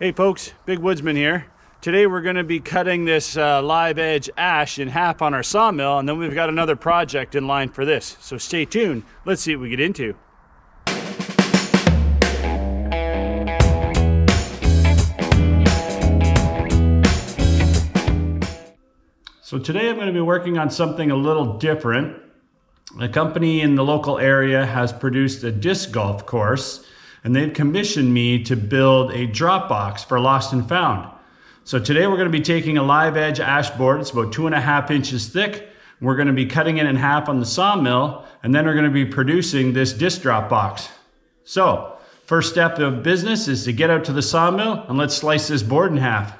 Hey folks, Big Woodsman here. Today we're going to be cutting this live edge ash in half on our sawmill, and then we've got another project in line for this. So stay tuned. Let's see what we get into. So today I'm going to be working on something a little different. A company in the local area has produced a disc golf course, and they've commissioned me to build a drop box for lost and found. So today we're going to be taking a live edge ash board. It's about 2.5 inches thick. We're going to be cutting it in half on the sawmill, and then we're going to be producing this disc drop box. So first step of business is to get out to the sawmill and let's slice this board in half.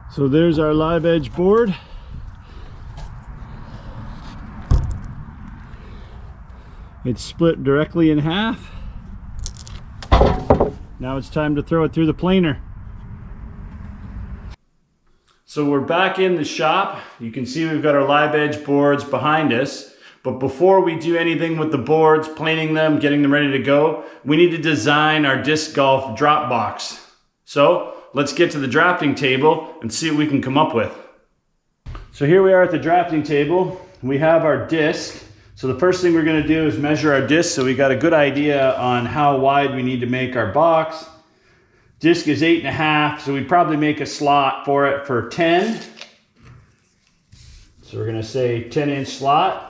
So there's our live edge board. It's split directly in half. Now it's time to throw it through the planer. So we're back in the shop. You can see we've got our live edge boards behind us. But before we do anything with the boards, planing them, getting them ready to go, we need to design our disc golf drop box. So let's get to the drafting table and see what we can come up with. So here we are at the drafting table. We have our disc. So the first thing we're going to do is measure our disc so we got a good idea on how wide we need to make our box. Disc is 8.5, so we'd probably make a slot for it for 10. So we're going to say 10-inch slot.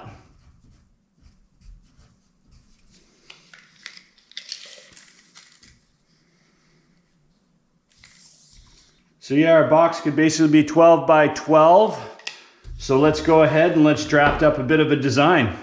So yeah, our box could basically be 12 by 12. So let's go ahead and let's draft up a bit of a design.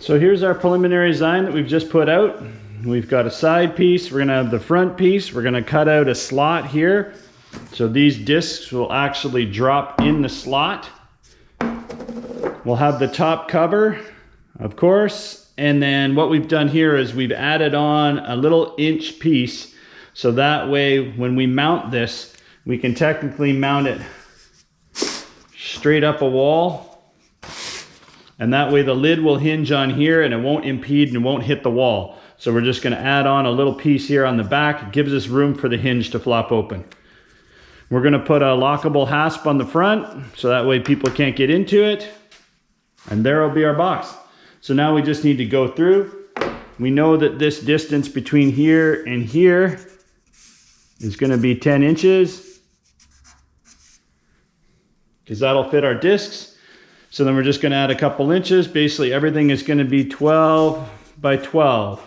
So here's our preliminary design that we've just put out. We've got a side piece, we're gonna have the front piece, we're gonna cut out a slot here. So these discs will actually drop in the slot. We'll have the top cover, of course, and then what we've done here is we've added on a little inch piece, so that way when we mount this, we can technically mount it straight up a wall, and that way the lid will hinge on here and it won't impede and it won't hit the wall. So we're just going to add on a little piece here on the back. It gives us room for the hinge to flop open. We're going to put a lockable hasp on the front, so that way people can't get into it. And there will be our box. So now we just need to go through. We know that this distance between here and here is going to be 10 inches. Because that'll fit our discs. So then we're just going to add a couple inches. Basically everything is going to be 12 by 12.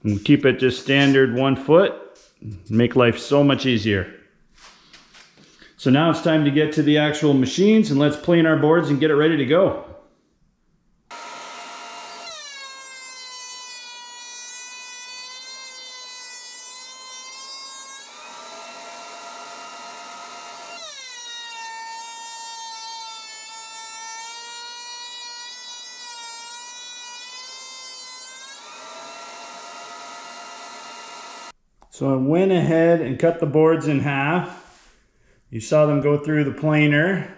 And keep it just standard 1 foot. Make life so much easier. So now it's time to get to the actual machines, and let's plane our boards and get it ready to go. So I went ahead and cut the boards in half. You saw them go through the planer.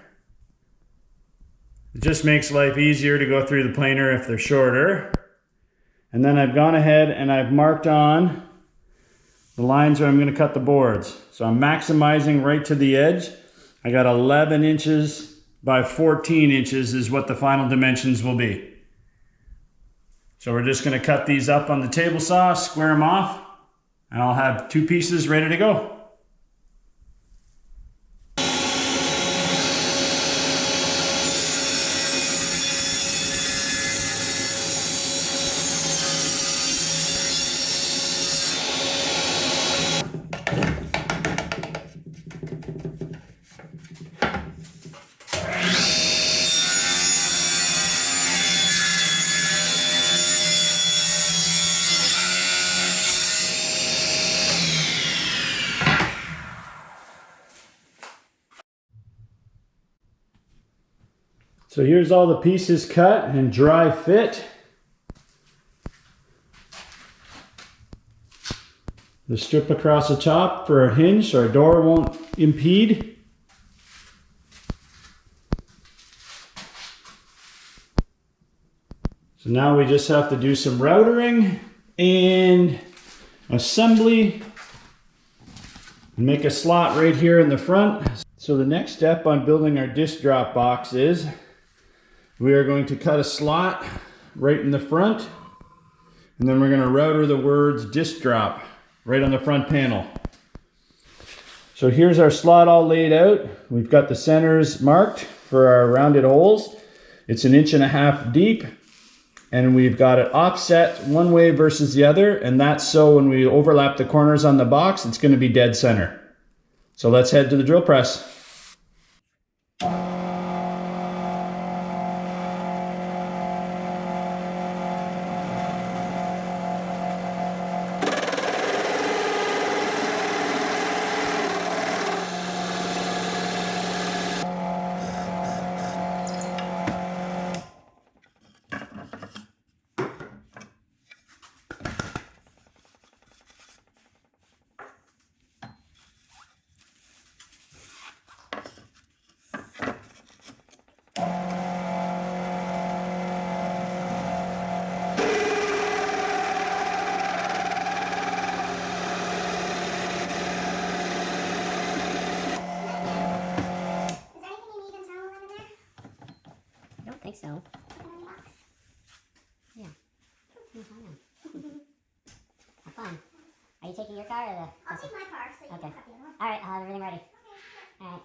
It just makes life easier to go through the planer if they're shorter. And then I've gone ahead and I've marked on the lines where I'm going to cut the boards. So I'm maximizing right to the edge. I got 11 inches by 14 inches is what the final dimensions will be. So we're just going to cut these up on the table saw, square them off, and I'll have 2 pieces ready to go. So here's all the pieces cut and dry fit. The strip across the top for a hinge so our door won't impede. So now we just have to do some routering and assembly and make a slot right here in the front. So the next step on building our disc drop box is we are going to cut a slot right in the front, and then we're going to router the words disc drop right on the front panel. So here's our slot all laid out. We've got the centers marked for our rounded holes. It's 1.5 inches deep, and we've got it offset one way versus the other, and that's so when we overlap the corners on the box, it's going to be dead center. So let's head to the drill press. I think so. Yeah. Have fun. Are you taking your car or the... I'll take my car so you okay. can cut the other one. Alright, I'll have everything ready. Alright.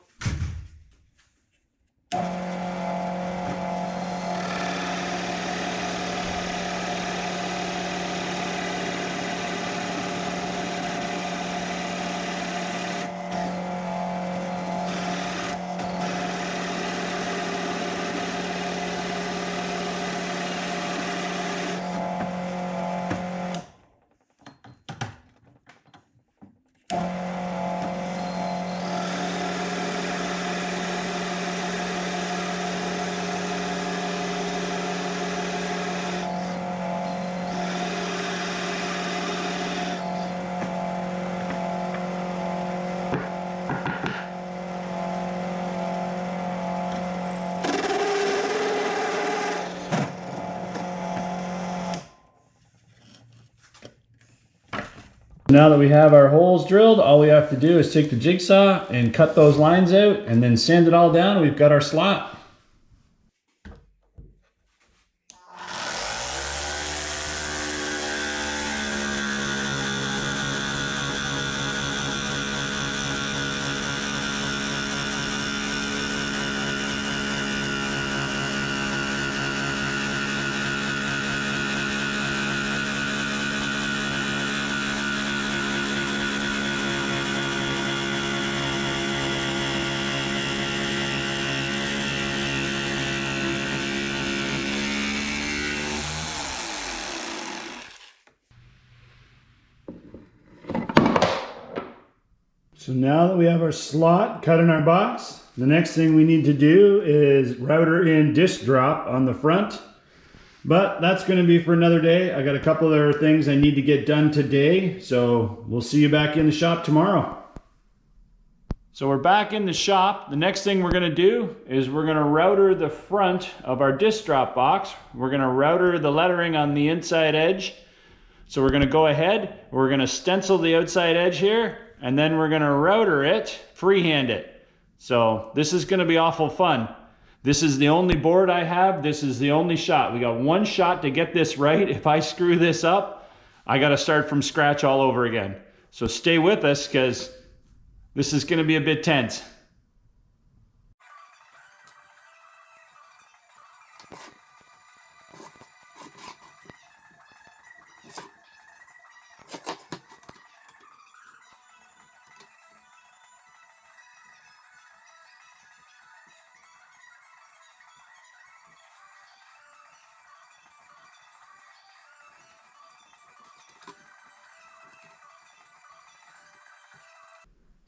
Now that we have our holes drilled, all we have to do is take the jigsaw and cut those lines out and then sand it all down and we've got our slot. So now that we have our slot cut in our box, the next thing we need to do is router in disc drop on the front. But that's going to be for another day. I got a couple other things I need to get done today, so we'll see you back in the shop tomorrow. So we're back in the shop. The next thing we're going to do is we're going to router the front of our disc drop box. We're going to router the lettering on the inside edge. So we're going to go ahead, we're going to stencil the outside edge here, and then we're going to router it, freehand it. So this is going to be awful fun. This is the only board I have. This is the only shot. We got one shot to get this right. If I screw this up, I got to start from scratch all over again. So stay with us because this is going to be a bit tense.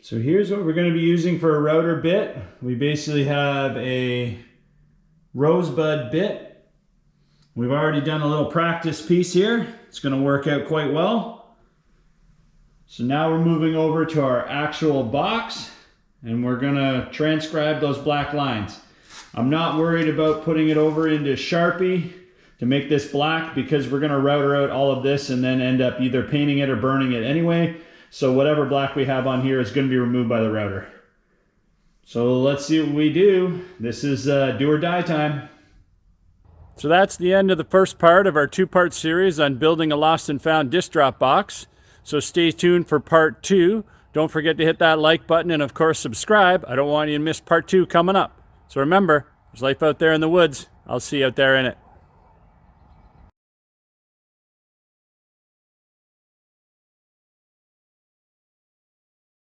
So here's what we're going to be using for a router bit. We basically have a rosebud bit. We've already done a little practice piece here. It's going to work out quite well. So now we're moving over to our actual box and we're going to transcribe those black lines. I'm not worried about putting it over into Sharpie to make this black because we're going to router out all of this and then end up either painting it or burning it anyway. So whatever black we have on here is going to be removed by the router. So let's see what we do. This is do or die time. So that's the end of the first part of our two-part series on building a lost and found disc drop box. So stay tuned for part 2. Don't forget to hit that like button and of course subscribe. I don't want you to miss part 2 coming up. So remember, there's life out there in the woods. I'll see you out there in it.